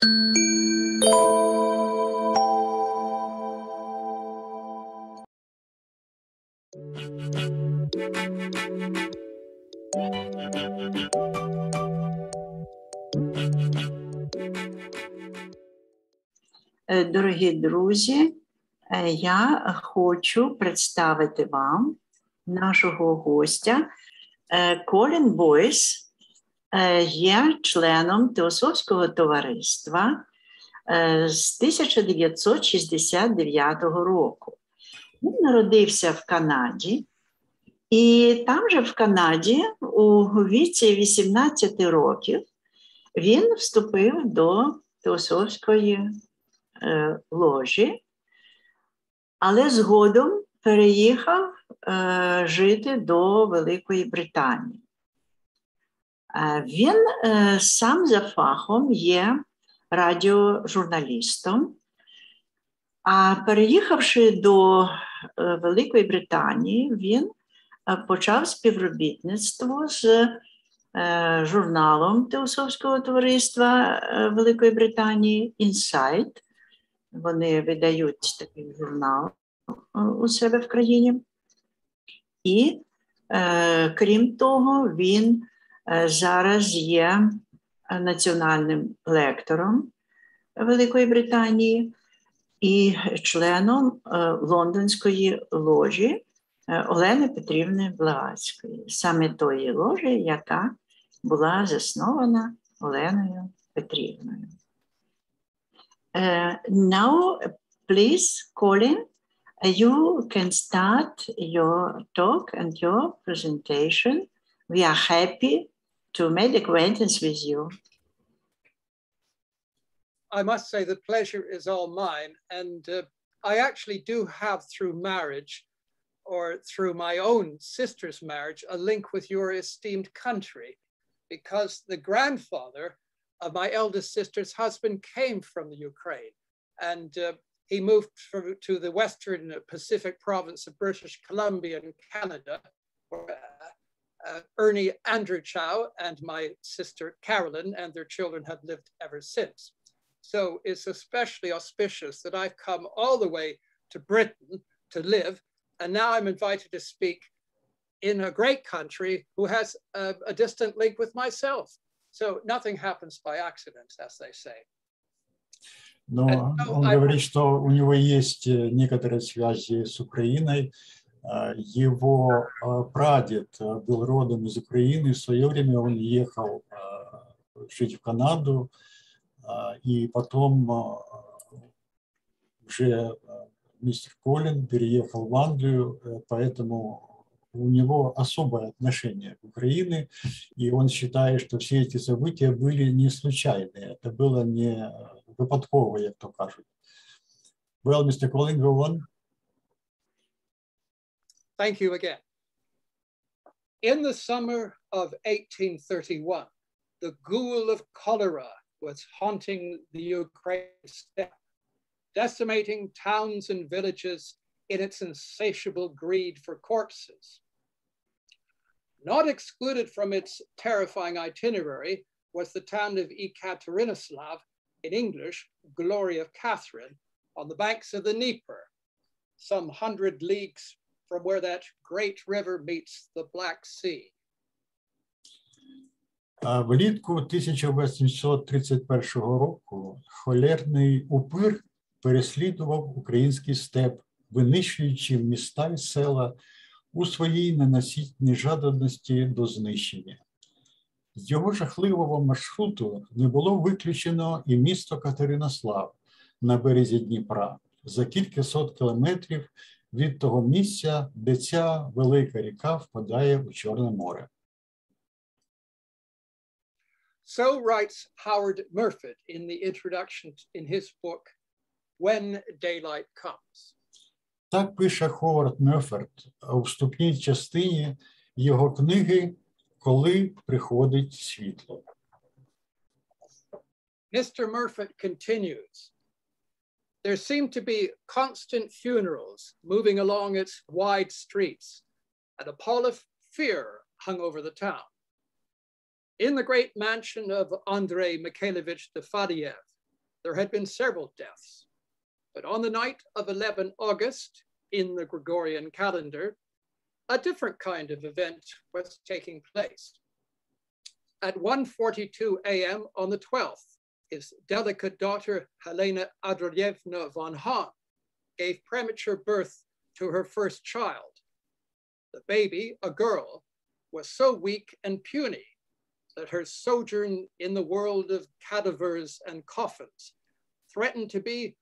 Дорогі друзі, я хочу представити вам нашого гостя. Колін Бойс є членом Теософського товариства з 1969 року. Він народився в Канаді, і там же в Канаді у віці 18 років він вступив до Теософської ложі, але згодом переїхав жити до Великої Британії. Він сам за фахом є радіожурналістом, а переїхавши до Великої Британії, він почав співробітництво з журналом Теософського товариства Великої Британії «Інсайт». Вони видають такий журнал у себе в країні. І, крім того, він зараз є національним лектором Великої Британії і членом лондонської ложі Олени Петрівни Блаватської, саме тої ложі, яка була заснована Оленою Петрівною. Now, please, Colin, you can start your talk and your presentation. We are happy to make acquaintance with you. I must say the pleasure is all mine, and I actually do have, through marriage or through my own sister's marriage, a link with your esteemed country, because the grandfather of my eldest sister's husband came from the Ukraine, and he moved to the western Pacific province of British Columbia in Canada, where Ernie Andrew Chow and my sister Carolyn and their children have lived ever since. So it's especially auspicious that I've come all the way to Britain to live, and now I'm invited to speak in a great country who has a distant link with myself. So nothing happens by accident, as they say. Но он говорит, что у него есть некоторые связи с Украиной. Его прадед был родом из Украины. В свое время он ехал жить в Канаду, и потом уже мистер Колин переехал в Англию, поэтому у него особое отношение к Украине, и он считает, что все эти события были не случайные, это было не випадково, як то кажуть. Well, Mr. Colin, go on. Thank you again. In the summer of 1831, the ghoul of cholera was haunting the Ukraine steppe, decimating towns and villages in its insatiable greed for corpses. Not excluded from its terrifying itinerary was the town of Ekaterinoslav, in English, Glory of Catherine, on the banks of the Dnieper, some 100 leagues from where that great river meets the Black Sea. Влітку 1831 року холерний упир переслідував український степ, винищуючи міста й села у своїй ненаситній жадібності до знищення. З його жахливого маршруту не було виключено і місто Катеринослав на березі Дніпра, за кількасот кілометрів від того місця, де ця велика ріка впадає у Чорне море. So writes Howard Murford in the introduction in his book, When Daylight Comes. Так пише Ховард Мёрфорд у вступній частині його книги «Коли приходить світло». Mr. Murford continues, there seemed to be constant funerals moving along its wide streets, and a pall of fear hung over the town. In the great mansion of Andrei Mikhailovich Faddeev, there had been several deaths. But on the night of 11 August, in the Gregorian calendar, a different kind of event was taking place. At 1:42 a.m. on the 12th, his delicate daughter, Helena Andreyevna von Hahn, gave premature birth to her first child. The baby, a girl, was so weak and puny that her sojourn in the world of cadavers and coffins threatened to be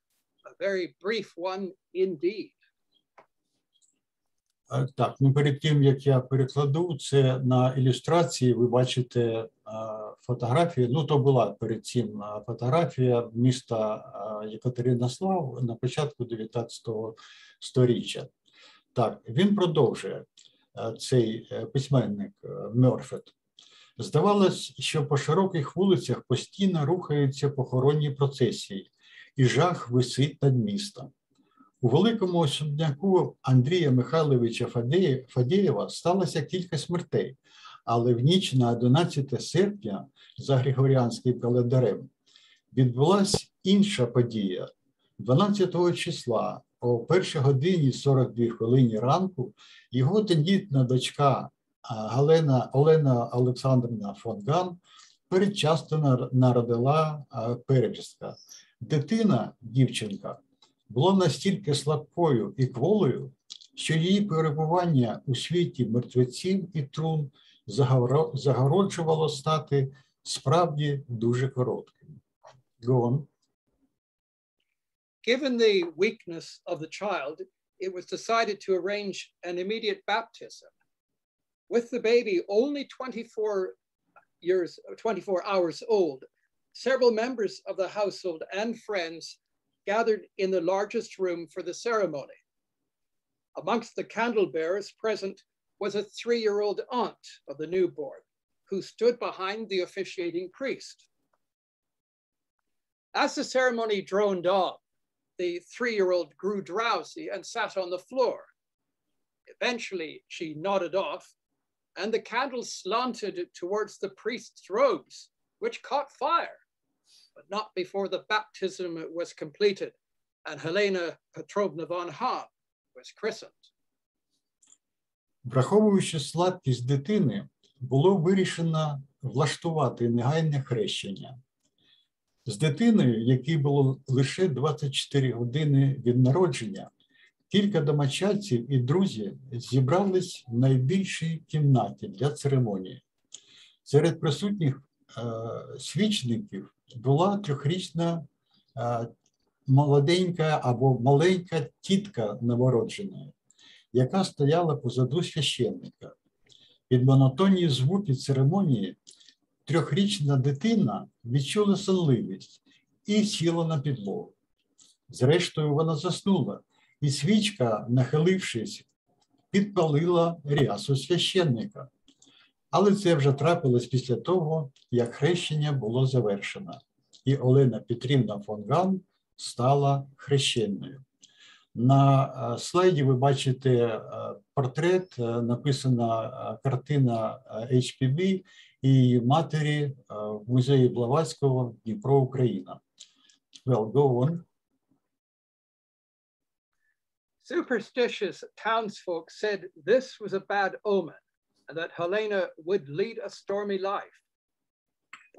a very brief one indeed. Так, ну перед тим, як я перекладу, це на ілюстрації ви бачите фотографію, ну то була перед цим фотографія міста Єкатеринослав на початку 19 сторіччя. Так, він продовжує, цей письменник Мьорфет. Здавалось, що по широких вулицях постійно рухаються похоронні процесії, і жах висить над містом. У великому особняку Андрія Михайловича Фадєєва сталося кілька смертей, але в ніч на 11 серпня за Григоріанським календарем відбулася інша подія. 12 числа о 1 годині 42 хвилині ранку його тендітна дочка Олена Олександрівна фон Ган передчасно народила первістка. Дитина, дівчинка, була настільки слабкою і кволою, що її перебування у світі мертвеців і трун загороджувало стати справді дуже коротким. Go on. Given the weakness of the child, it was decided to arrange an immediate baptism. With the baby only 24 hours old, several members of the household and friends gathered in the largest room for the ceremony. Amongst the candle bearers present was a 3-year-old aunt of the newborn, who stood behind the officiating priest. As the ceremony droned on, the 3-year-old grew drowsy and sat on the floor. Eventually, she nodded off, and the candles slanted towards the priest's robes, which caught fire, but not before the baptism was completed and Helena Petrovna von Hahn was christened. Враховуючи слабкість дитини, було вирішено влаштувати негайне хрещення. З дитиною, якій було лише 24 години від народження, кілька домочадців і друзів зібрались в найбільшій кімнаті для церемонії. Серед присутніх свічників була 3-річна молоденька або маленька тітка новородженої, яка стояла позаду священника. Під монотонні звуки церемонії 3-річна дитина відчула сонливість і сіла на підлогу. Зрештою, вона заснула, і свічка, нахилившись, підпалила рясу священника. Але це вже трапилось після того, як хрещення було завершено, і Олена Петрівна фон Ган стала хрещенною. На слайді ви бачите портрет, написана картина О.П.Б. і її матері в музеї Блаватського, Дніпро, Україна. Well, go on. Superstitious townsfolk said this was a bad omen and that Helena would lead a stormy life.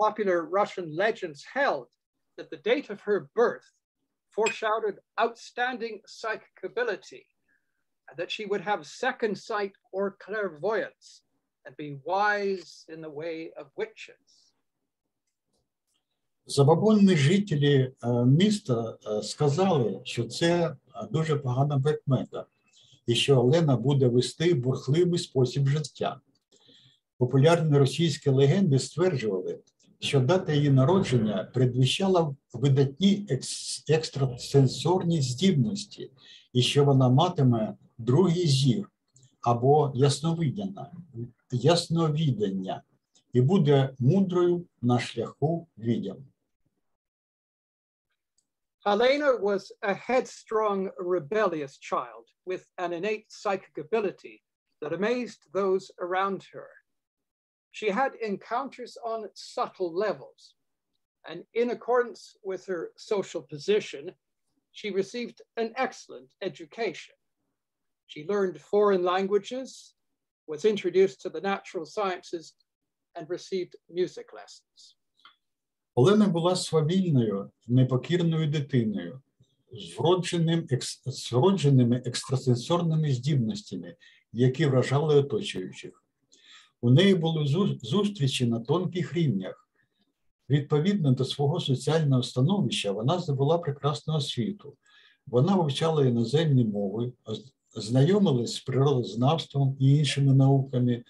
Popular Russian legends held that the date of her birth foreshadowed outstanding psychic ability and that she would have second sight or clairvoyance and be wise in the way of witches. Забобонні жителі міста сказали, що це дуже погана прикмета, і що Олена буде вести бурхливий спосіб життя. Популярні російські легенди стверджували, що дата її народження передвіщала видатні екстрасенсорні здібності, і що вона матиме другий зір або ясновідення, і буде мудрою на шляху відьом. Helena was a headstrong, rebellious child with an innate psychic ability that amazed those around her. She had encounters on subtle levels, And in accordance with her social position, she received an excellent education. She learned foreign languages, was introduced to the natural sciences, and received music lessons. Олена була свавільною, непокірною дитиною, з вродженими екстрасенсорними здібностями, які вражали оточуючих. У неї були зустрічі на тонких рівнях. Відповідно до свого соціального становища, вона здобула прекрасну освіту. Вона вивчала іноземні мови, знайомилась з природознавством і іншими науками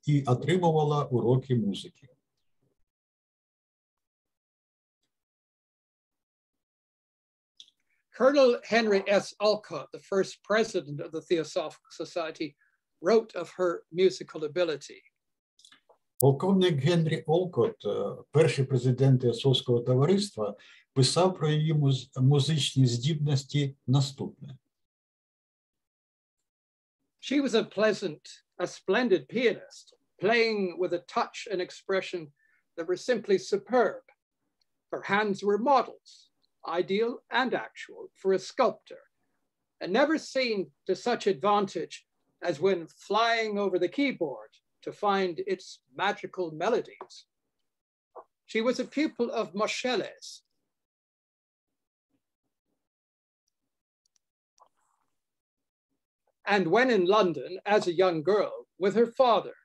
і отримувала уроки музики. Colonel Henry S. Olcott, the first president of the Theosophical Society, wrote of her musical ability. Полковник Генрі Олкотт, перший президент Теософського товариства, писав про її музичні здібності наступне. She was a splendid pianist, playing with a touch and expression that were simply superb. Her hands were models, ideal and actual, for a sculptor, and never seen to such advantage as when flying over the keyboard to find its magical melodies. She was a pupil of Moscheles. And when in London, as a young girl, with her father,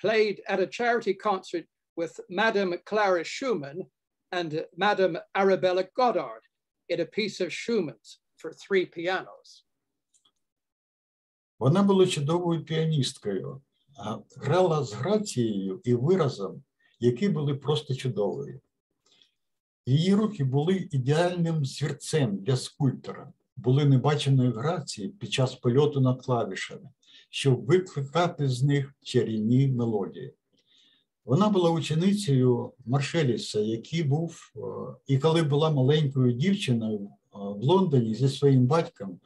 played at a charity concert with Madame Clara Schumann and Madame Arabella Goddard in a piece of Schumann's for 3 pianos. Вона була чудовою піаністкою, грала з грацією і виразом, які були просто чудові. Її руки були ідеальним зірцем для скульптора, були небаченої грації під час польоту над клавішами, щоб викликати з них чарівні мелодії. Вона була ученицею Маршеліса, який був, і коли була маленькою дівчиною в Лондоні зі своїм батьком,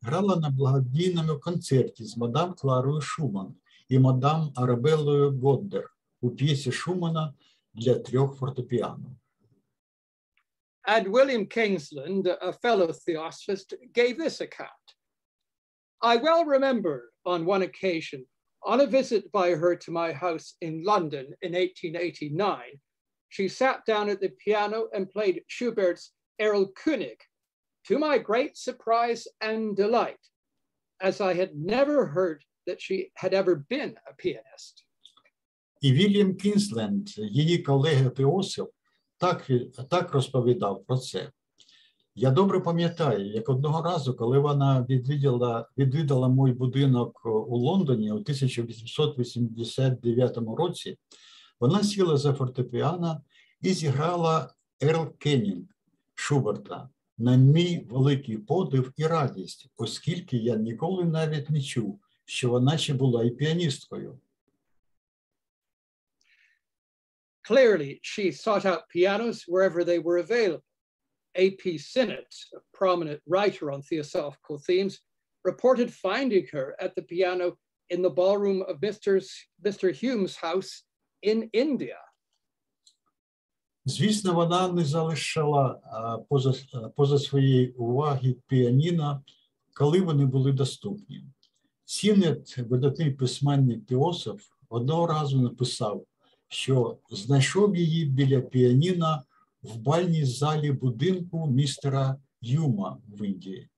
грала на благодійному концерті з мадам Кларою Шуман і мадам Арабеллою Годдер у п'єсі Шумана для 3 фортепіано. And William Kingsland, a fellow theosophist, gave this account. I well remember on one occasion, on a visit by her to my house in London in 1889, she sat down at the piano and played Schubert's Erlkönig, to my great surprise and delight, as I had never heard that she had ever been a pianist. І Вільям Кінсленд, її колега-теософ, так розповідав про це. Я добре пам'ятаю, як одного разу, коли вона відвідала мій будинок у Лондоні у 1889 році, вона сіла за фортепіано і зіграла Ерл-Кенінг Шуберта на мій великий подив і радість, оскільки я ніколи навіть не чув, що вона ще була і піаністкою. Clearly, she sought out pianos wherever they were available. A.P. Sinnott, a prominent writer on theosophical themes, reported finding her at the piano in the ballroom of Mr. Hume's house in India. Звісно, вона не залишала поза своєї уваги піаніно, коли вони були доступні. Сіннет, видатний письменник-теософ, одного разу написав, що знайшов її біля піаніно в бальній залі будинку містера Юма в Індії.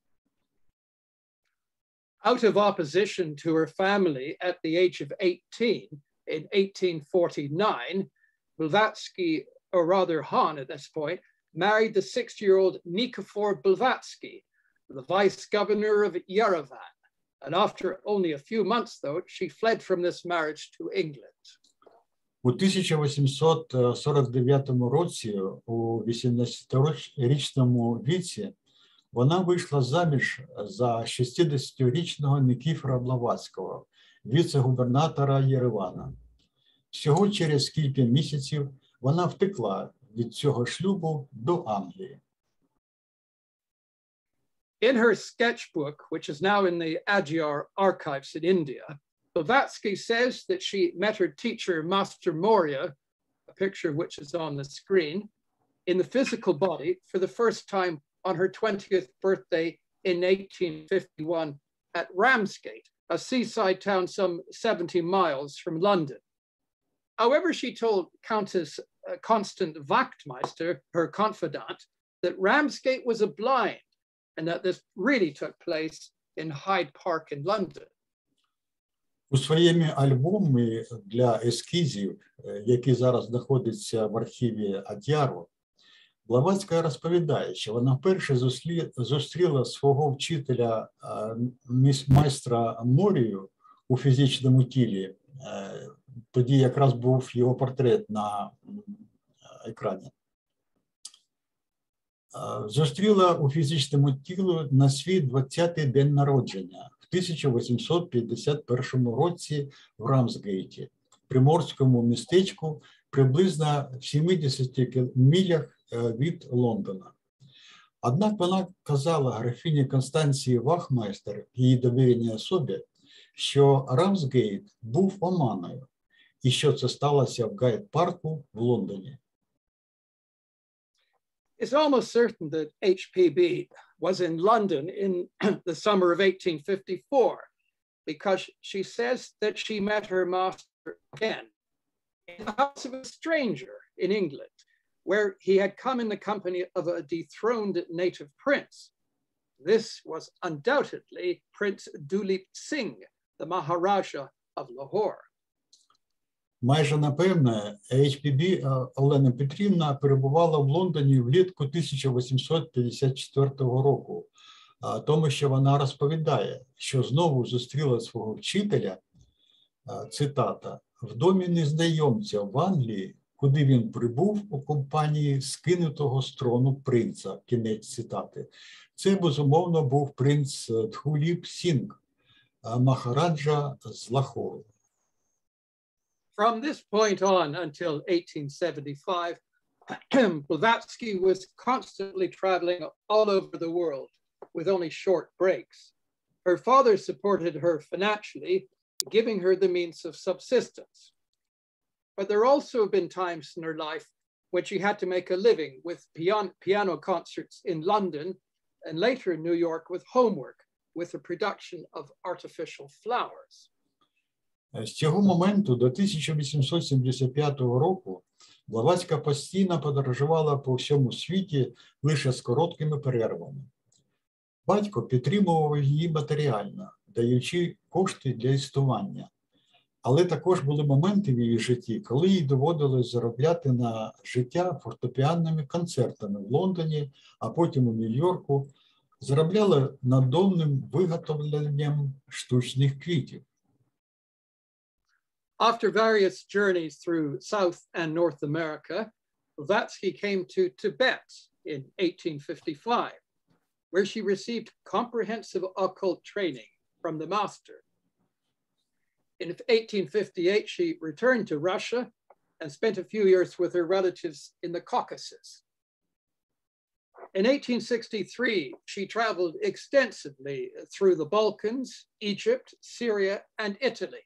Out of opposition to her family at the age of 18, in 1849, Blavatsky, or rather Hahn at this point, married the 60-year-old Nikifor Blavatsky, the vice governor of Yerevan. And after only a few months, though, she fled from this marriage to England. У 1849 році, у 18-річному віці, вона вийшла заміж за 60-річного Никифора Блаватського, віце-губернатора Єревана. Всього через кілька місяців вона втекла від цього шлюбу до Англії. In her sketchbook, which is now in the Adyar archives in India, Blavatsky says that she met her teacher, Master Moria, a picture of which is on the screen, in the physical body for the first time on her 20th birthday in 1851 at Ramsgate, a seaside town some 70 miles from London. However, she told Countess Constant Wachtmeister, her confidant, that Ramsgate was a blind and that this really took place in Hyde Park in London. У своєму альбомі для ескізів, який зараз знаходиться в архіві Адяру, Блаватська розповідає, що вона вперше зустріла свого вчителя, майстра Морію у фізичному тілі. Тоді якраз був його портрет на екрані. Зустріла у фізичному тілі на свій 20-й день народження в 1851 році в Рамсгейті, приморському містечку, приблизно в 70 милях від Лондона. Однак вона казала графіні Констанції Вахмайстер, її довіреній особі, що Рамсгейт був оманою і що це сталося в Гайд-парку в Лондоні. It's almost certain that H.P.B. was in London in the summer of 1854 because she says that she met her master again in the house of a stranger in England, where he had come in the company of a dethroned native prince. This was undoubtedly Prince Duleep Singh, the Maharaja of Lahore. Майже напевне, H.P.B. Олена Петрівна перебувала в Лондоні влітку 1854 року, тому що вона розповідає, що знову зустріла свого вчителя, цитата, в домі незнайомця в Англії, куди він прибув у компанії скинутого з трону принца, кінець цитати. Це, безумовно, був принц Дуліп Сінг, Махараджа з Лахору. From this point on until 1875, Blavatsky was constantly traveling all over the world with only short breaks. Her father supported her financially, giving her the means of subsistence. But there also have been times in her life when she had to make a living with piano concerts in London and later in New York with homework, with the production of artificial flowers. З цього моменту до 1875 року Блаватська постійно подорожувала по всьому світі лише з короткими перервами. Батько підтримував її матеріально, даючи кошти для існування. Але також були моменти в її житті, коли їй доводилось заробляти на життя фортепіанними концертами в Лондоні, а потім у Нью-Йорку, заробляла надомним виготовленням штучних квітів. After various journeys through South and North America, Blavatsky came to Tibet in 1855, where she received comprehensive occult training from the master. In 1858, she returned to Russia and spent a few years with her relatives in the Caucasus. In 1863, she traveled extensively through the Balkans, Egypt, Syria, and Italy.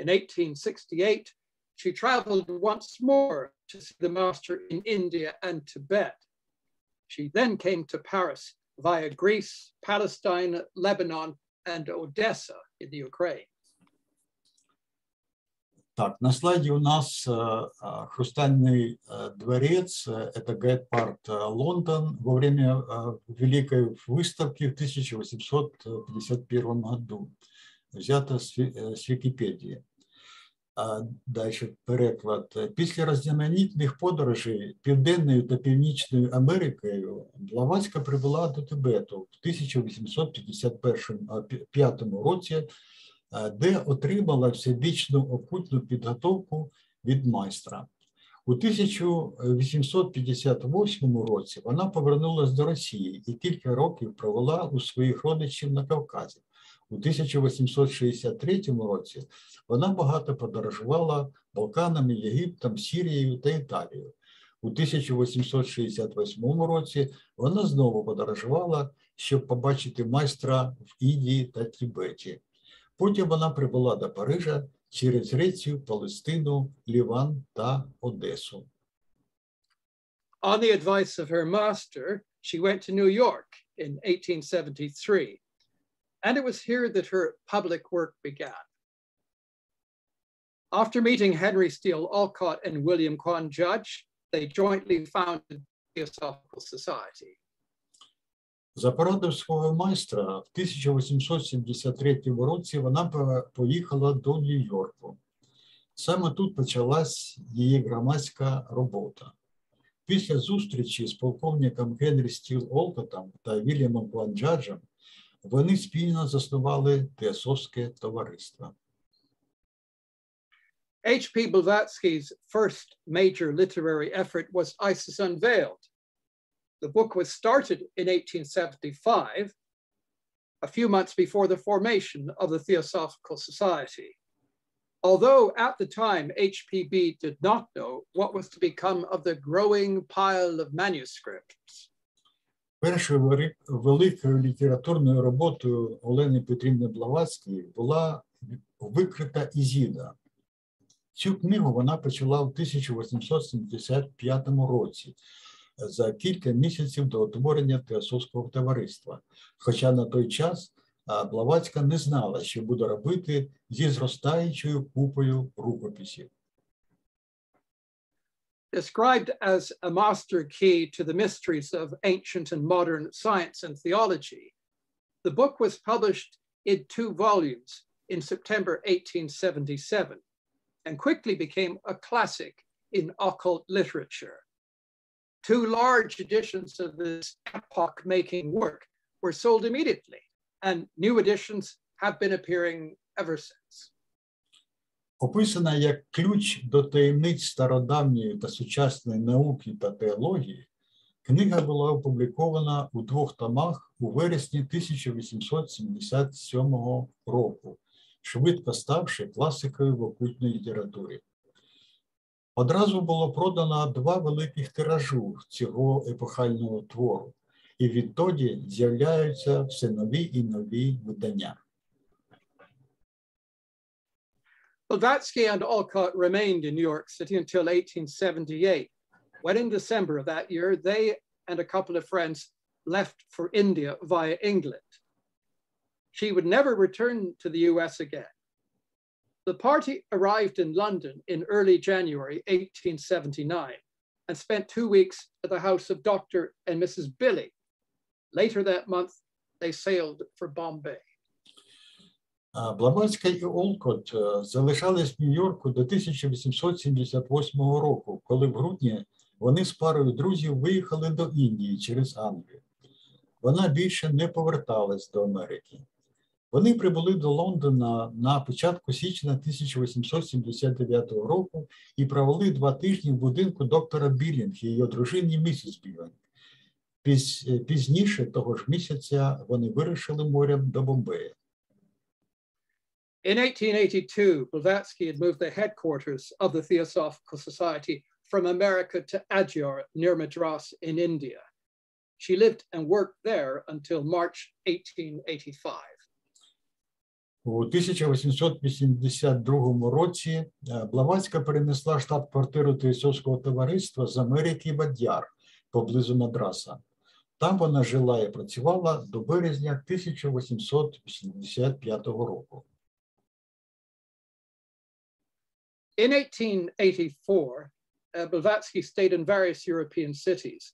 In 1868, she traveled once more to see the master in India and Tibet. She then came to Paris via Greece, Palestine, Lebanon, and Odessa in the Ukraine. Так, на слайде у нас хрустальный дворец, это Гайд-парк, Лондон, во время Великой выставки в 1851 году. Взято з Вікіпедії. Далі переклад. Після різноманітних подорожей Південною та Північною Америкою Блаватська прибула до Тибету в 1855 році, де отримала всебічну окультну підготовку від майстра. У 1858 році вона повернулася до Росії і кілька років провела у своїх родичів на Кавказі. У 1863 році вона багато подорожувала Балканами, Єгиптом, Сірією та Італією. У 1868 році вона знову подорожувала, щоб побачити майстра в Індії та Тибеті. Потім вона прибула до Парижа через Грецію, Палестину, Ліван та Одесу. On the advice of her master, she went to New York in 1873, and it was here that her public work began. After meeting Henry Steele Olcott and William Quan Judge, they jointly founded the Theosophical Society. За порадою свого майстра, в 1873 році вона поїхала до Нью-Йорку. Саме тут почалась її громадська робота. Після зустрічі з полковником Генрі Стіл Олкотом та Вільямом Кван Джаджем вони спільно заснували Теософське товариство. H.P. Blavatsky's first major literary effort was Isis Unveiled. The book was started in 1875, a few months before the formation of the Theosophical Society. Although at the time HPB did not know what was to become of the growing pile of manuscripts. Першою великою літературною роботою Олени Петрівни Блаватської була викрита Ізіда. Цю книгу вона почала в 1875 році, за кілька місяців до утворення Теософського товариства. Хоча на той час Блаватська не знала, що буде робити зі зростаючою купою рукописів. Described as a master key to the mysteries of ancient and modern science and theology, the book was published in 2 volumes in September 1877 and quickly became a classic in occult literature. 2 large editions of this epoch-making work were sold immediately, and new editions have been appearing ever since. Описана як ключ до таємниць стародавньої та сучасної науки та теології, книга була опублікована у 2 томах у вересні 1877 року, швидко ставши класикою в окультній літературі. Одразу було продано 2 великих тиражу цього епохального твору, і відтоді з'являються все нові і нові видання. Blavatsky and Olcott remained in New York City until 1878, when in December of that year, they and a couple of friends left for India via England. She would never return to the US again. The party arrived in London in early January 1879 and spent 2 weeks at the house of Dr. and Mrs. Billy. Later that month, they sailed for Bombay. Блаватська і Олкот залишались в Нью-Йорку до 1878 року, коли в грудні вони з парою друзів виїхали до Індії через Англію. Вона більше не поверталась до Америки. Вони прибули до Лондона на початку січня 1879 року і провели 2 тижні в будинку доктора Білінг і її дружини місіс Білінг. Пізніше того ж місяця вони вирушили морем до Бомбея. In 1882, Blavatsky had moved the headquarters of the Theosophical Society from America to Adyar, near Madras in India. She lived and worked there until March 1885. У 1882 році Блаватська перенесла штаб-квартиру Теософського товариства з Америки в Адяр, поблизу Мадраса. Там вона жила і працювала до березня 1885 року. In 1884, Blavatsky stayed in various European cities,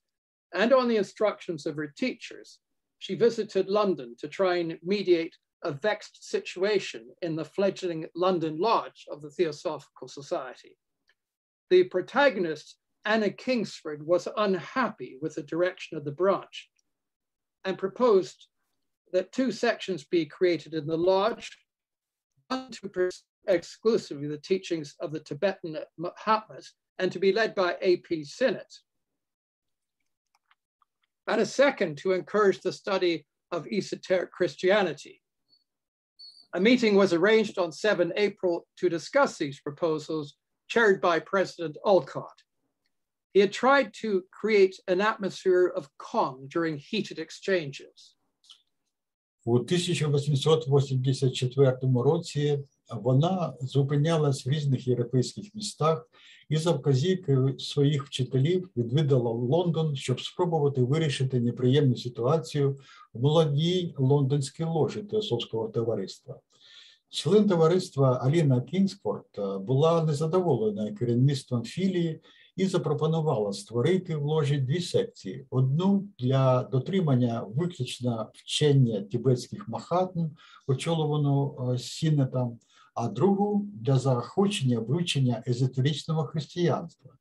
and on the instructions of her teachers, she visited London to try and mediate a vexed situation in the fledgling London Lodge of the Theosophical Society. The protagonist, Anna Kingsford, was unhappy with the direction of the branch and proposed that 2 sections be created in the lodge, one to pursue exclusively the teachings of the Tibetan Mahatmas and to be led by A.P. Sinnett, and a second to encourage the study of esoteric Christianity. A meeting was arranged on 7 April to discuss these proposals, chaired by President Olcott. He had tried to create an atmosphere of calm during heated exchanges. У 1884 році вона зупинялась в різних європейських містах і за вказівкою своїх вчителів відвідала Лондон, щоб спробувати вирішити неприємну ситуацію в молодій лондонській ложі Теософського товариства. Член товариства Аліна Кінсфорд була незадоволена керівництвом філії і запропонувала створити в ложі дві секції. Одну для дотримання виключно вчення тибетських махатм, очолювану Сінетом, а другу для заохочення вивчення езотеричного християнства.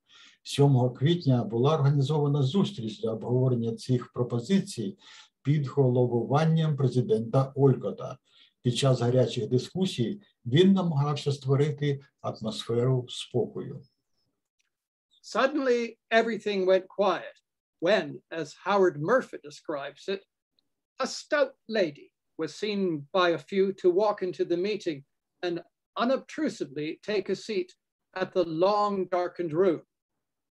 7 квітня була організована зустріч для обговорення цих пропозицій під головуванням президента Олькота. Під час гарячих дискусій він намагався створити атмосферу спокою. Suddenly, everything went quiet when, as Howard Murphy describes it, a stout lady was seen by a few to walk into the meeting and unobtrusively take a seat at the long darkened room.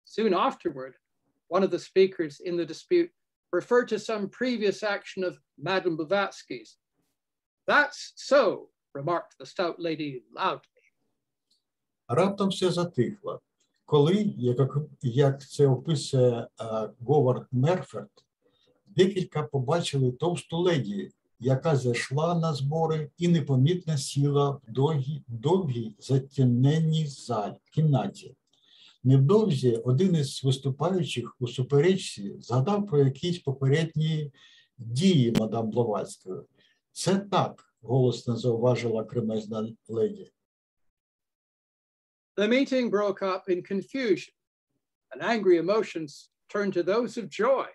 Soon afterward, one of the speakers in the dispute referred to some previous action of Madame Blavatsky's. "That's so," remarked the stout lady loudly. Раптом все затихло. Коли, як це описує Говард Мерферт, декілька побачили товсту леді, яка зайшла на збори і непомітно сіла в довгій затемненій кімнаті. Невдовзі один із виступаючих у суперечці згадав про якісь попередні дії мадам Блаватської. «Це так», – голосно зауважила кремезна леді. The meeting broke up in confusion, and angry emotions turned to those of joy.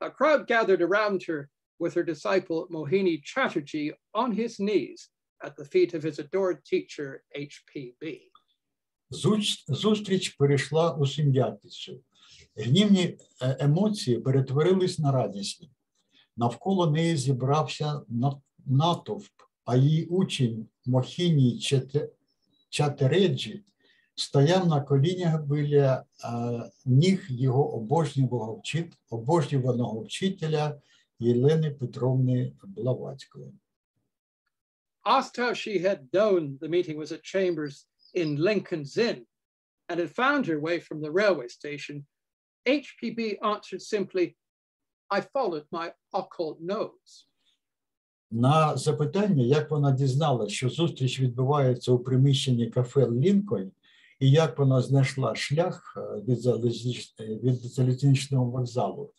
A crowd gathered around her with her disciple Mohini Chatterjee on his knees at the feet of his adored teacher H.P.B. Зустріч перейшла у сум'ятицю. Гнівні емоції перетворились на радісні. Навколо неї зібрався натовп, а її учень Мохіні Чатереджі стояв на колінях біля ніг його обожнюваного вчителя Олени Петрівни Блаватської. Asked how she had known the meeting was at Chambers in Lincoln's Inn and had found her way from the railway station, H.P.B. answered simply, "I followed my occult nose." На запитання, як вона дізналася, що зустріч відбувається у приміщенні кафе «Лінкольн» і як вона знайшла шлях від залізничного вокзалу,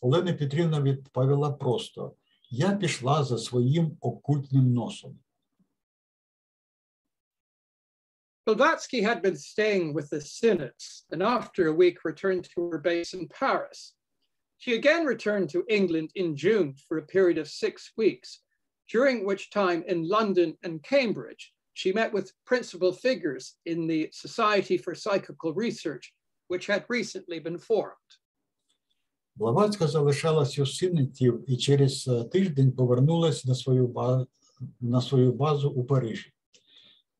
Олена Петрівна відповіла просто: «Я пішла за своїм окультним носом». Blavatsky had been staying with the Synods and after a week returned to her base in Paris. She again returned to England in June for a period of 6 weeks, during which time in London and Cambridge, she met with principal figures in the Society for Psychical Research, which had recently been formed. Блаватська залишалась у Синетів і через тиждень повернулась на свою базу у Парижі.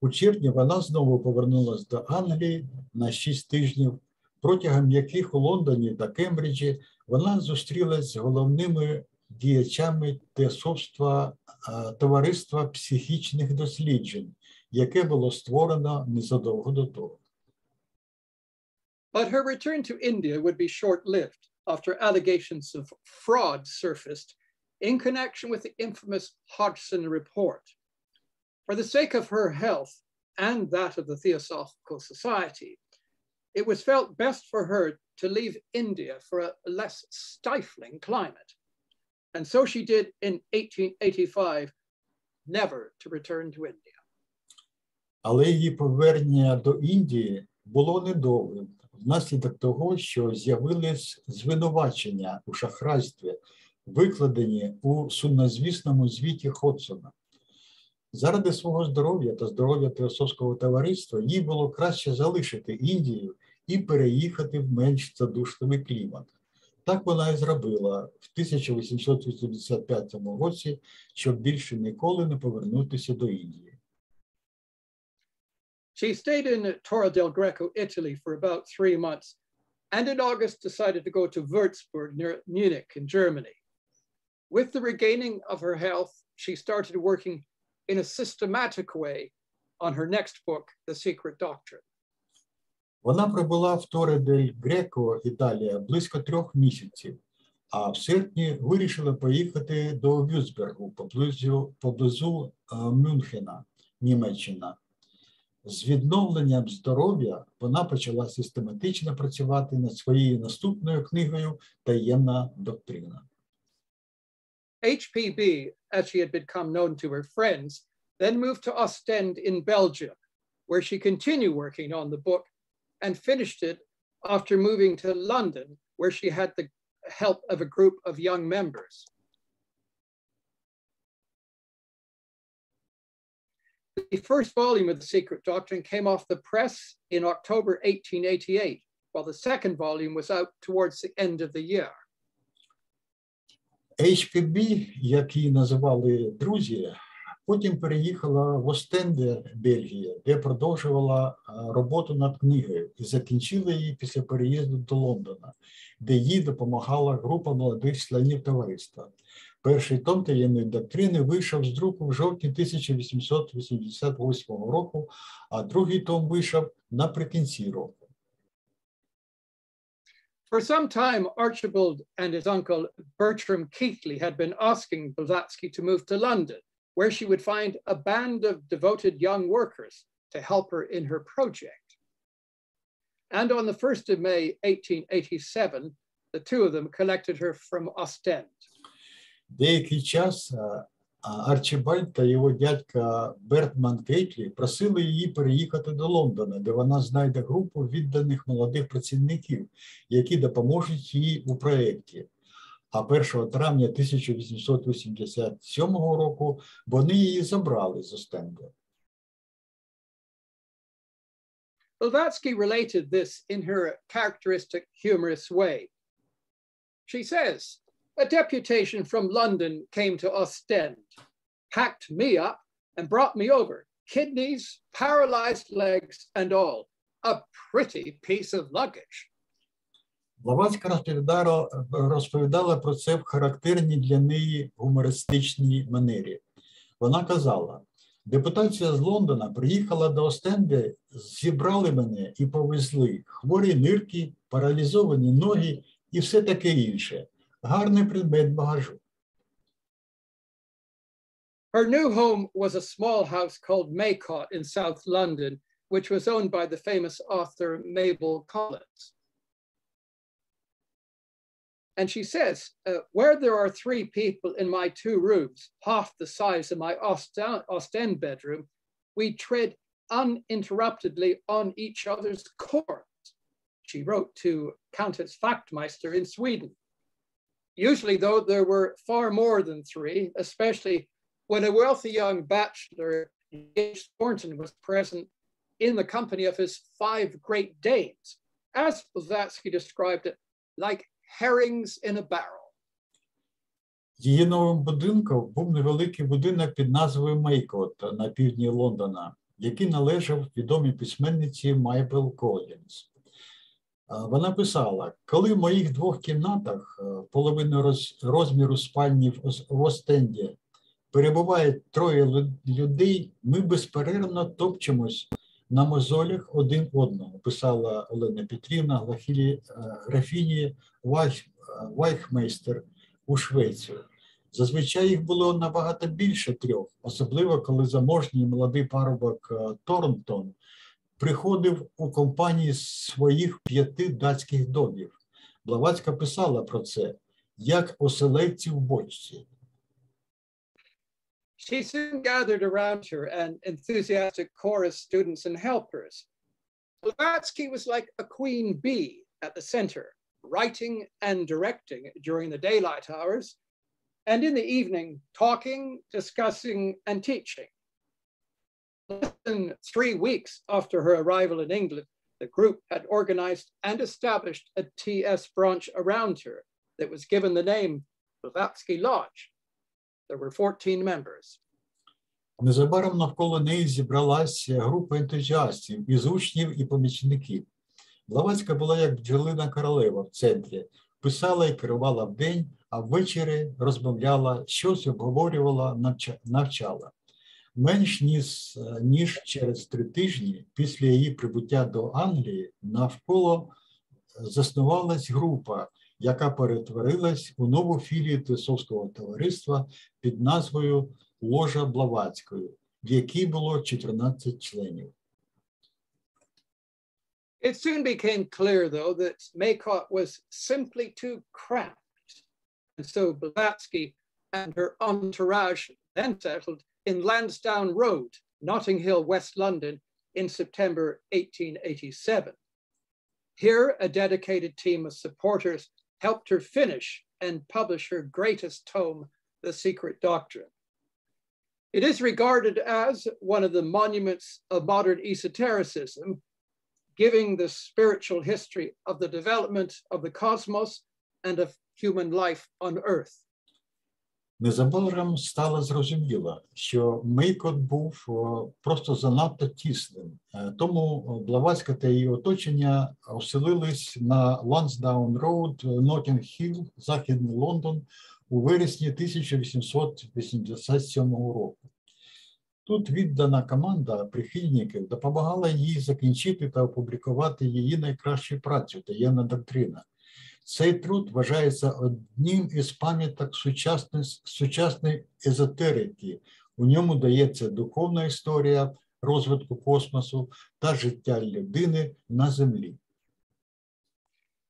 У червні вона знову повернулась до Англії на 6 тижнів, протягом яких у Лондоні та Кембриджі вона зустрілась з головними діячами товариства психічних досліджень, яке було створено незадовго до того. But her return to India would be short-lived after allegations of fraud surfaced in connection with the infamous Hodgson report. For the sake of her health and that of the Theosophical Society, it was felt best for her to leave India for a less stifling climate. And so she did in 1885, never to return to India. Але її повернення до Індії було недовгим, внаслідок того, що з'явились звинувачення у шахрайстві, викладені у сумнозвісному звіті Ходсона. Заради свого здоров'я та здоров'я Теософського товариства їй було краще залишити Індію і переїхати в менш задушливий клімат. Так вона і зробила в 1885 році, щоб більше ніколи не повернутися до Індії. She stayed in Torre del Greco, Italy for about 3 months, and in August decided to go to Würzburg near Munich in Germany. With the regaining of her health, she started working in a systematic way on her next book, The Secret Doctrine. Вона пробула в Торе-дель-Греко, Італія, близько 3 місяців, а в серпні вирішила поїхати до Вюрцбургу, поблизу Мюнхена, Німеччина. З відновленням здоров'я вона почала систематично працювати над своєю наступною книгою «Таємна доктрина». H.P.B., as she had become known to her friends, then moved to Ostend in Belgium, where she continued working on the book and finished it after moving to London, where she had the help of a group of young members. The first volume of The Secret Doctrine came off the press in October 1888, while the second volume was out towards the end of the year. H.P.B., як її називали друзі, потім переїхала в Остенде, Бельгія, де продовжувала роботу над книгою і закінчила її після переїзду до Лондона, де їй допомагала група молодих членів товариства. Перший том «Таємної доктрини» вийшов з друку в жовтні 1888 року, а другий том вийшов наприкінці року. For some time, Archibald and his uncle Bertram Keighley had been asking Blavatsky to move to London, where she would find a band of devoted young workers to help her in her project. And on the 1st of May, 1887, the two of them collected her from Ostend. Деякий час Арчибальд та його дядька Бертман Кейтлі просили її переїхати до Лондона, де вона знайде групу відданих молодих працівників, які допоможуть їй у проєкті. А 1 травня 1887 року вони її забрали з Остенду. Blavatsky related this in her characteristic humorous way. She says, a deputation from London came to Ostend, packed me up and brought me over, kidneys, paralyzed legs and all. A pretty piece of luggage. Блаватська розповідала про це в характерній для неї гумористичній манері. Вона казала, депутація з Лондона приїхала до Остенди, зібрали мене і повезли. Хворі нирки, паралізовані ноги і все таке інше. Гарний предмет багажу. Her new home was a small house called Maycott in South London, which was owned by the famous author Mabel Collins. And she says, where there are 3 people in my 2 rooms, half the size of my Ostend bedroom, we tread uninterruptedly on each other's corns, she wrote to Countess Wachtmeister in Sweden. Usually, though, there were far more than 3, especially when a wealthy young bachelor, James Thornton, was present in the company of his 5 great dames, as Blavatsky described it, like herrings in a barrel. Її новим будинком був невеликий будинок під назвою Мейкот на півдні Лондона, який належав відомій письменниці Мейбл Колінс. Вона писала, коли в моїх 2 кімнатах половину розміру спальні в Остенді перебуває 3 людей, ми безперервно топчемось на мозолях один одного, писала Олена Петрівна графіні Вайхмейстер у Швецію. Зазвичай їх було набагато більше 3, особливо коли заможній молодий парубок Торнтон приходив у компанії своїх 5 датських добів. Блаватська писала про це, як оселедці в бочці. She soon gathered around her an enthusiastic chorus students and helpers. Blavatsky was like a queen bee at the center, writing and directing during the daylight hours, and in the evening, talking, discussing, and teaching. Less than 3 weeks after her arrival in England, the group had organized and established a TS branch around her that was given the name Blavatsky Lodge. There were 14 members. Незабаром навколо неї зібралася група ентузіастів із учнів і помічників. Блаватська була як бджолина королева в центрі, писала і керувала вдень, а ввечері розмовляла, щось обговорювала, навчала. Менш ніж через 3 тижні після її прибуття до Англії навколо заснувалась група, яка перетворилась у нову філію Теософського товариства під назвою Ложа Блаватської, в якій було 14 членів. It soon became clear, though, that Maycott was simply too cramped. And so Blavatsky and her entourage then settled in Lansdowne Road, Notting Hill, West London, in September 1887. Here, a dedicated team of supporters helped her finish and publish her greatest tome, The Secret Doctrine. It is regarded as one of the monuments of modern esotericism, giving the spiritual history of the development of the cosmos and of human life on Earth. Незабаром стало зрозуміло, що Мейкот був просто занадто тісним. Тому Блаватська та її оточення оселились на Лансдаун Роуд, Нотінг-Хілл, Західний Лондон у вересні 1887 року. Тут віддана команда прихильників допомагала їй закінчити та опублікувати її найкращу працю «Таємна доктрина». Цей труд вважається одним із пам'яток сучасної езотерики. У ньому дається духовна історія розвитку космосу та життя людини на Землі.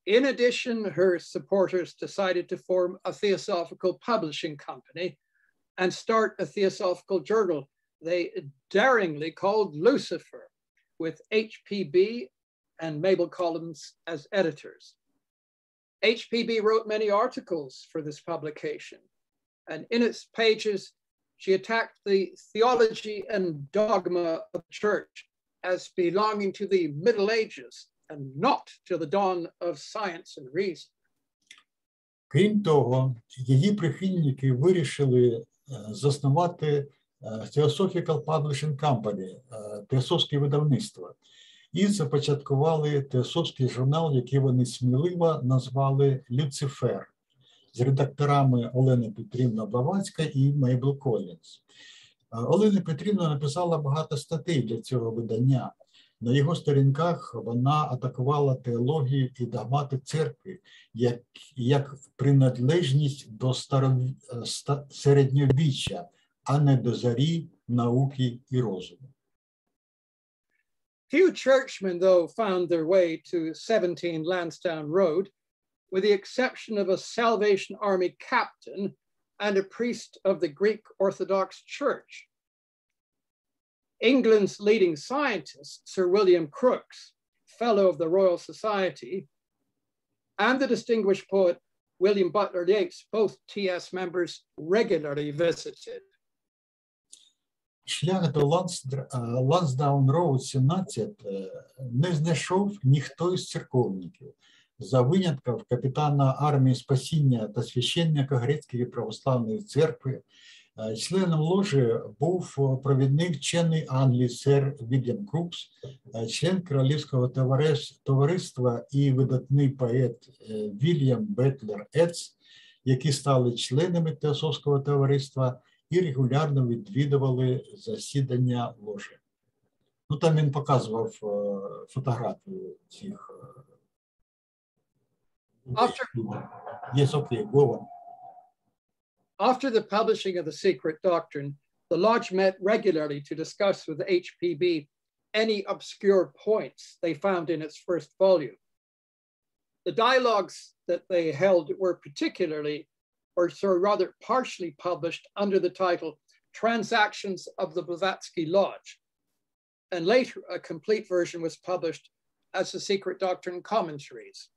In addition, her supporters decided to form a theosophical publishing company and start a theosophical journal they daringly called Lucifer, with H.P.B. and Mabel Collins as editors. H.P.B. wrote many articles for this publication, and in its pages, she attacked the theology and dogma of the church as belonging to the Middle Ages and not to the dawn of science and reason. Крім того, її прихильники вирішили заснувати Theosophical Publishing Company, теософське видавництво, і започаткували теософський журнал, який вони сміливо назвали «Люцифер», з редакторами Олени Петрівни Блаватська і Мейбл Колінс. Олена Петрівна написала багато статей для цього видання. На його сторінках вона атакувала теологію і догмати церкви як приналежність до середньовіччя, а не до зорі, науки і розуму. Few churchmen, though, found their way to 17 Lansdowne Road, with the exception of a Salvation Army captain and a priest of the Greek Orthodox Church. England's leading scientist, Sir William Crookes, Fellow of the Royal Society, and the distinguished poet William Butler Yeats, both TS members, regularly visited. Шлях до Лансдаун Роуд 17 не знайшов ніхто із церковників, за винятком капітана армії спасіння та священника Грецької православної церкви. Членом ложі був провідник вчений Англії сер Вільям Крукс, член Королівського товариства і видатний поет Вільям Бетлер Ец, які стали членами Теософського товариства і регулярно відвідували засідання ложі. Ну, там він показував фотографію цих. Yes, okay, go on. After the publishing of The Secret Doctrine, the Lodge met regularly to discuss with H.P.B. any obscure points they found in its first volume. The dialogues that they held were particularly, or rather partially published under the title Transactions of the Blavatsky Lodge. And later, a complete version was published as The Secret Doctrine Commentaries.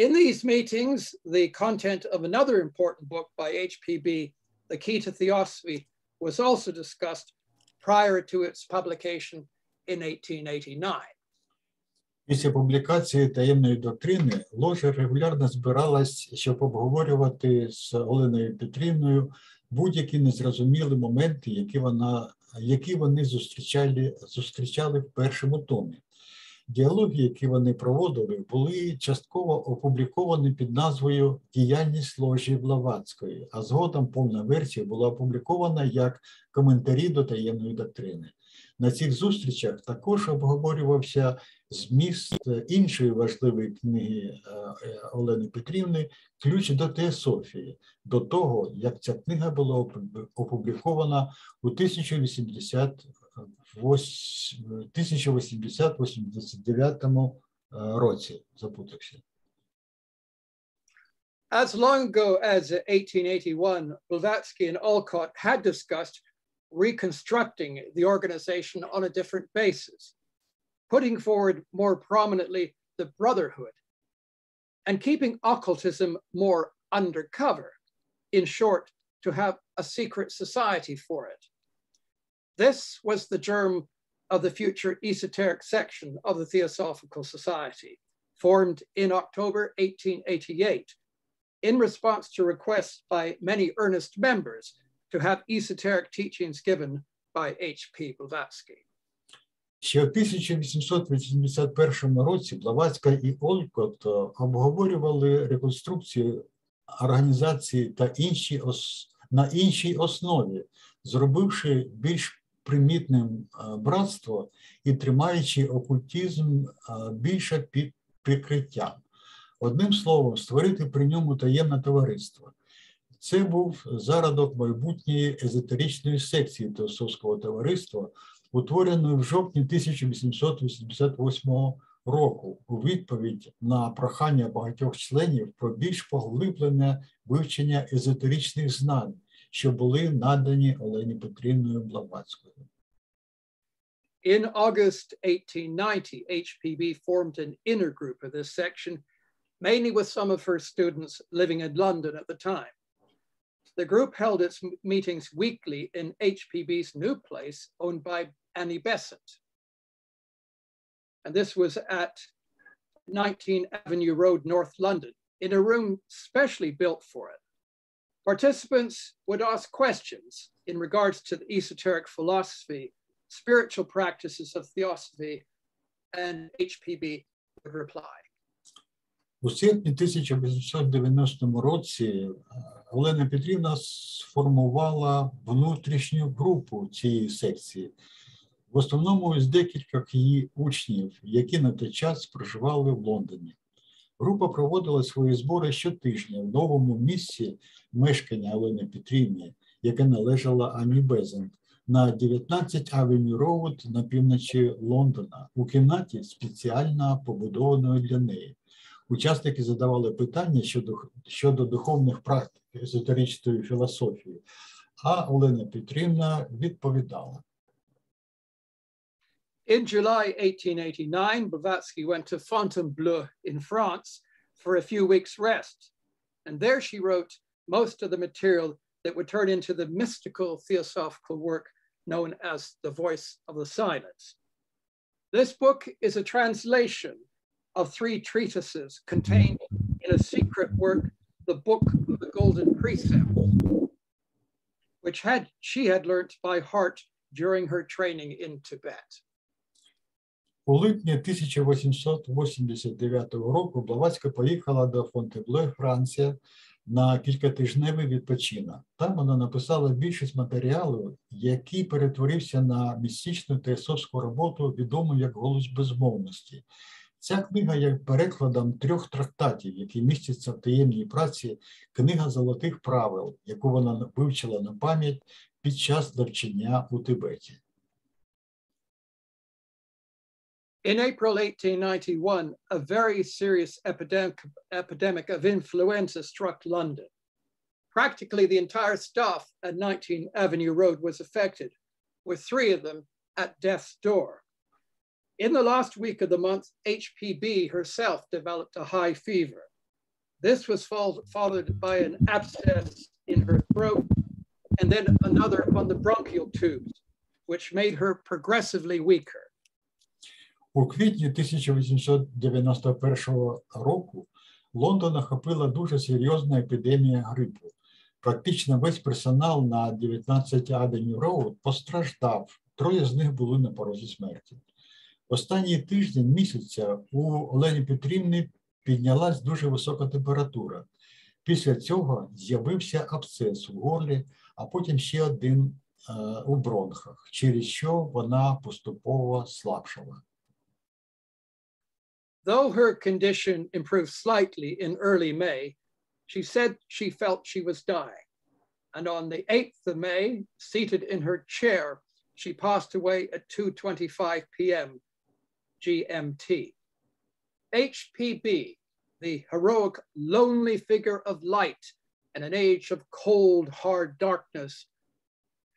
In these meetings, the content of another important book by H.P.B., The Key to Theosophy, was also discussed prior to its publication in 1889. Після публікації «Таємної доктрини» ложа регулярно збиралась, щоб обговорювати з Оленою Петрівною будь-які незрозумілі моменти, які вони зустрічали в першому томі. Діалоги, які вони проводили, були частково опубліковані під назвою «Діяльність ложі Блаватської», а згодом повна версія була опублікована як коментарі до таємної доктрини. На цих зустрічах також обговорювався зміст іншої важливої книги Олени Петрівни «Ключ до теософії», до того, як ця книга була опублікована у 1889 році. Запутався. As long ago as 1881, Blavatsky and Olcott had discussed reconstructing the organization on a different basis, putting forward more prominently the brotherhood, and keeping occultism more undercover, in short, to have a secret society for it. This was the germ of the future esoteric section of the Theosophical Society, formed in October 1888, in response to requests by many earnest members to have esoteric teachings given by H.P.Blavatsky. Ще у 1881 році Блаватська і Олькот обговорювали реконструкцію організації на іншій основі, зробивши більш примітним братство і тримаючи окультизм більше під прикриттям. Одним словом, створити при ньому таємне товариство. Це був зародок майбутньої езотеричної секції Теософського товариства, утвореної в жовтні 1888 року у відповідь на прохання багатьох членів про більш поглиблене вивчення езотеричних знань, що були надані Олені Петрівною Блаватською. In August 1890, HPB formed an inner group of this section, mainly with some of her students living in London at the time. The group held its meetings weekly in HPB's new place owned by Annie Besant. And this was at 19 Avenue Road, North London, in a room specially built for it. Participants would ask questions in regards to the esoteric philosophy, spiritual practices of theosophy, and HPB would reply. У серпні 1890 році Олена Петрівна сформувала внутрішню групу цієї секції, в основному з декількох її учнів, які на той час проживали в Лондоні. Група проводила свої збори щотижня в новому місці мешкання Олени Петрівни, яке належало Анні Безант, на 19 Avenue Road на півночі Лондона, у кімнаті спеціально побудованої для неї. Учасники задавали питання щодо духовних практик езотеричної філософії, а Олена Петрівна відповідала. In July 1889, Blavatsky went to Fontainebleau in France for a few weeks' rest. And there she wrote most of the material that would turn into the mystical theosophical work known as The Voice of the Silence. This book is a translation of 3 treatises contained in a secret work, the Book of the Golden Precepts, which she had learnt by heart during her training in Tibet. У липні 1889 року Блаватська поїхала до Фонтенбле, Франція, на кількатижневий відпочинок. Там вона написала більшість матеріалу, який перетворився на містичну теософську роботу, відому як «Голос безмовності». Ця книга є перекладом 3 трактатів, які містяться в таємній праці «Книга золотих правил», яку вона вивчила на пам'ять під час навчання у Тибеті. In April 1891, a very serious epidemic of influenza struck London. Practically the entire staff at 19 Avenue Road was affected, with 3 of them at death's door. In the last week of the month, HPB herself developed a high fever. This was followed by an abscess in her throat, and then another on the bronchial tubes, which made her progressively weaker. У квітні 1891 року Лондон охопила дуже серйозна епідемія грипу. Практично весь персонал на 19 Avenue Road постраждав, 3 з них були на порозі смерті. Останній тиждень місяця у Олені Петрівни піднялась дуже висока температура. Після цього з'явився абсцес у горлі, а потім ще один у бронхах, через що вона поступово слабшала. Though her condition improved slightly in early May, she said she felt she was dying. And on the 8th of May, seated in her chair, she passed away at 2:25 p.m. GMT. H.P.B., the heroic, lonely figure of light in an age of cold, hard darkness,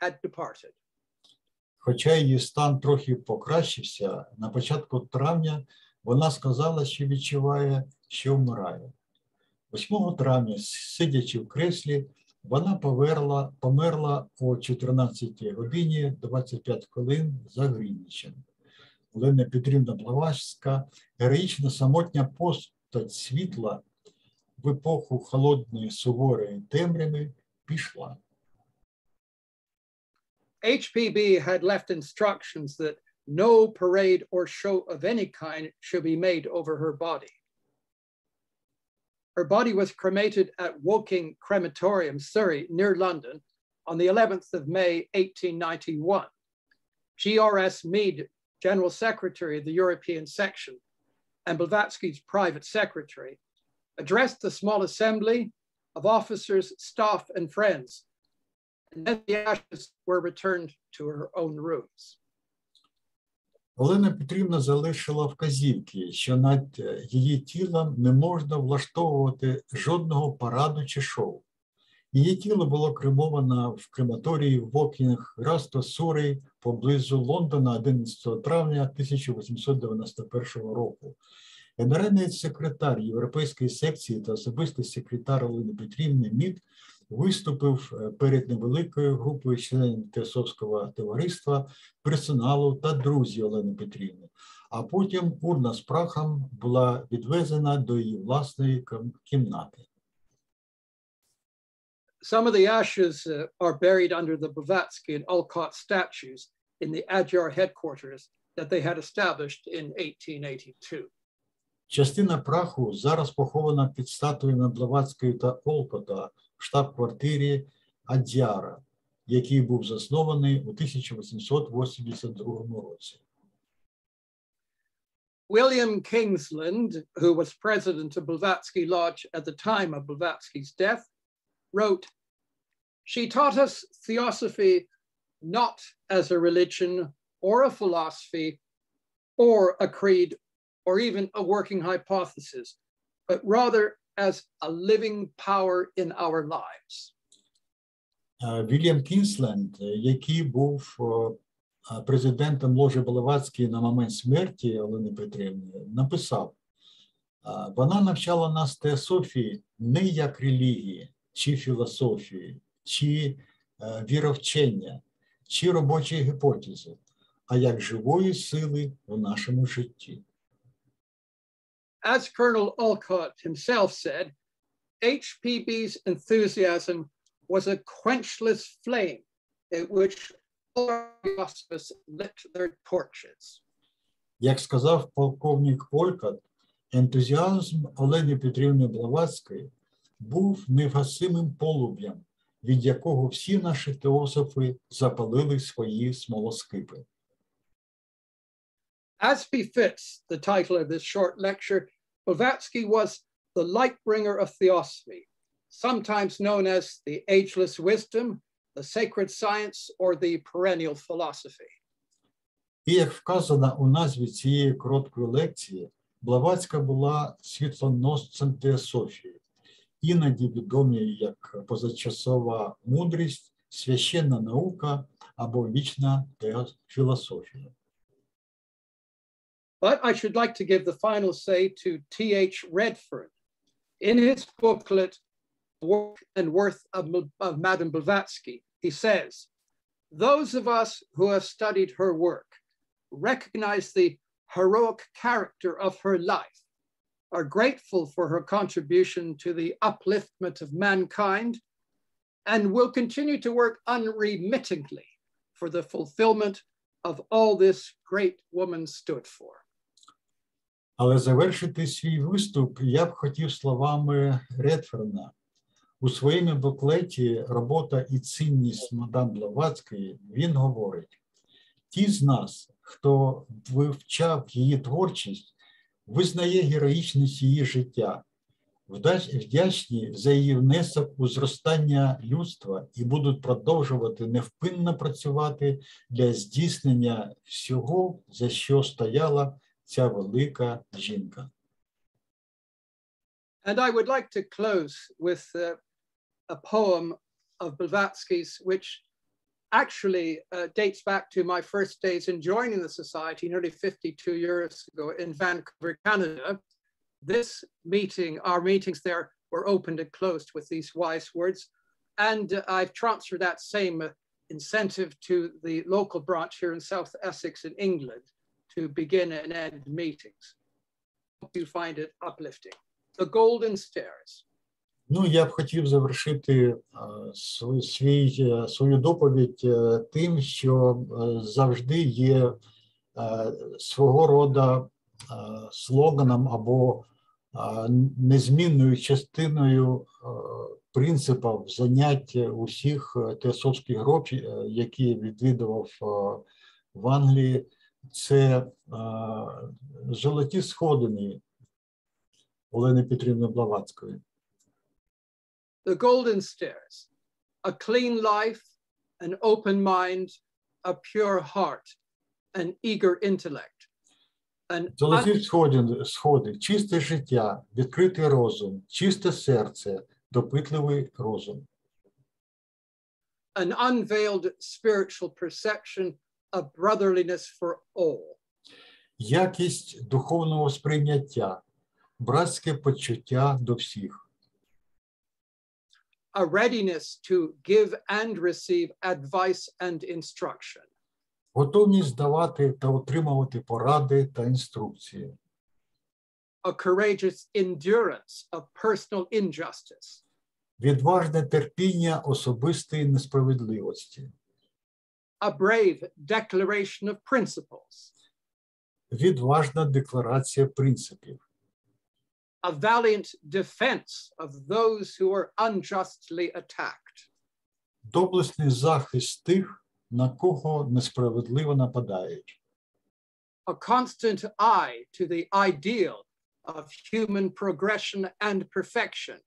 had departed. Хоча її стан трохи покращився, на початку травня вона сказала, що відчуває, що вмирає. 8 травня, сидячи в креслі, вона померла о 14 годині 25 хвилин за Грінвічем. Олена Петрівна Блаватська, героїчна самотня постать світла в епоху холодної суворої темряви, пішла. H.P.B. had left instructions that no parade or show of any kind should be made over her body. Her body was cremated at Woking Crematorium, Surrey, near London, on the 11th of May, 1891. G.R.S. Mead, General Secretary of the European Section, and Blavatsky's private secretary, addressed the small assembly of officers, staff, and friends, and then the ashes were returned to her own rooms. Олена Петрівна залишила вказівки, що над її тілом не можна влаштовувати жодного параду чи шоу. Її тіло було кремовано в крематорії Вокінг Суррей поблизу Лондона 11 травня 1891 року. Генеральний секретар Європейської секції та особистий секретар Олени Петрівни Мід виступив перед невеликою групою членів Теософського товариства, персоналу та друзів Олени Петрівни, а потім урна з прахом була відвезена до її власної кімнати. Some of the ashes are buried under the Blavatsky and Olcott statues in the Adyar headquarters that they had established in 1882. Частина праху зараз похована під статуями Блаватської та Олкота в штаб-квартирі Адяра, який був заснований у 1882 році. William Kingsland, who was president of Blavatsky Lodge at the time of Blavatsky's death, wrote, "She taught us theosophy not as a religion or a philosophy or a creed or even a working hypothesis, but rather as a living power in our lives." Вільям Кінсленд, який був президентом ложі Блаватської на момент смерті Олени Петрівни, написав: "Вона навчала нас теософії не як релігії, чи філософії, чи віровчення, чи робочої гіпотези, а як живої сили в нашому житті." As Colonel Olcott himself said, H.P.B.'s enthusiasm was a quenchless flame in which all philosophers lit their torches. Як сказав полковник Олькот, ентузіазм Олени Петрівни Блаватської був невгасимим полум'ям, від якого всі наші теософи запалили свої смолоскипи. As befits the title of this short lecture, Blavatsky was the light bringer of theosophy, sometimes known as the ageless wisdom, the sacred science, or the perennial philosophy. І як вказано у назві цієї короткої лекції, Блаватська була світлоносцем теософії, іноді відомі як позачасова мудрість, священна наука або вічна філософія. But I should like to give the final say to T.H. Redfern. In his booklet, Work and Worth of Madame Blavatsky, he says, "Those of us who have studied her work recognize the heroic character of her life, are grateful for her contribution to the upliftment of mankind, and will continue to work unremittingly for the fulfillment of all this great woman stood for. Але завершити свій виступ я б хотів словами Редферна. У своєму буклеті «Робота і цінність мадам Блаватської» він говорить: ті з нас, хто вивчав її творчість, визнає героїчність її життя, вдячні за її внесок у зростання людства і будуть продовжувати невпинно працювати для здійснення всього, за що стояла ця велика жінка. And I would like to close with a poem of Blavatsky's, which actually dates back to my first days in joining the society nearly 52 years ago in Vancouver, Canada. This meeting, our meetings there were opened and closed with these wise words. And I've transferred that same incentive to the local branch here in South Essex in England to begin and end meetings. Hope you find it uplifting. The Golden Stairs. Ну, я б хотів завершити свою доповідь тим, що завжди є свого роду слоганом або незмінною частиною принципів занять усіх теософських груп, які відвідував в Англії. Це золоті сходини Олени Петрівни Блаватської. The Golden Stairs, a clean life, an open mind, a pure heart, an eager intellect. Золоті сходи, чисте життя, відкритий розум, чисте серце, допитливий розум. An unveiled spiritual perception of brotherliness for all. Якість духовного сприйняття, братське почуття до всіх. A readiness to give and receive advice and instruction. Готовність давати та отримувати поради та інструкції. A courageous endurance of personal injustice. Відважне терпіння особистої несправедливості. A brave declaration of principles. Відважна декларація принципів. A valiant defense of those who are unjustly attacked. Доблесний захист тих, на кого несправедливо нападають. A constant eye to the ideal of human progression and perfection.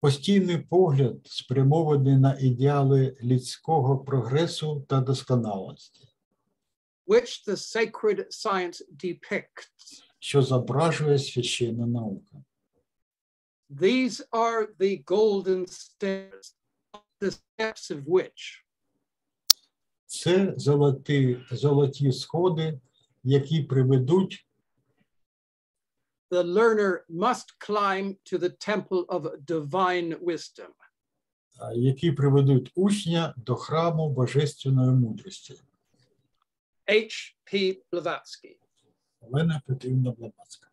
Постійний погляд спрямований на ідеали людського прогресу та досконалості. Which the sacred science depicts. Що зображує священна наука. These are the golden stairs, the steps of which. Це золоті сходи, які приведуть. The learner must climb to the temple of divine wisdom. Які приведуть учня до храму божественної мудрості. О.П. Блаватська. Олена Петрівна Блаватська.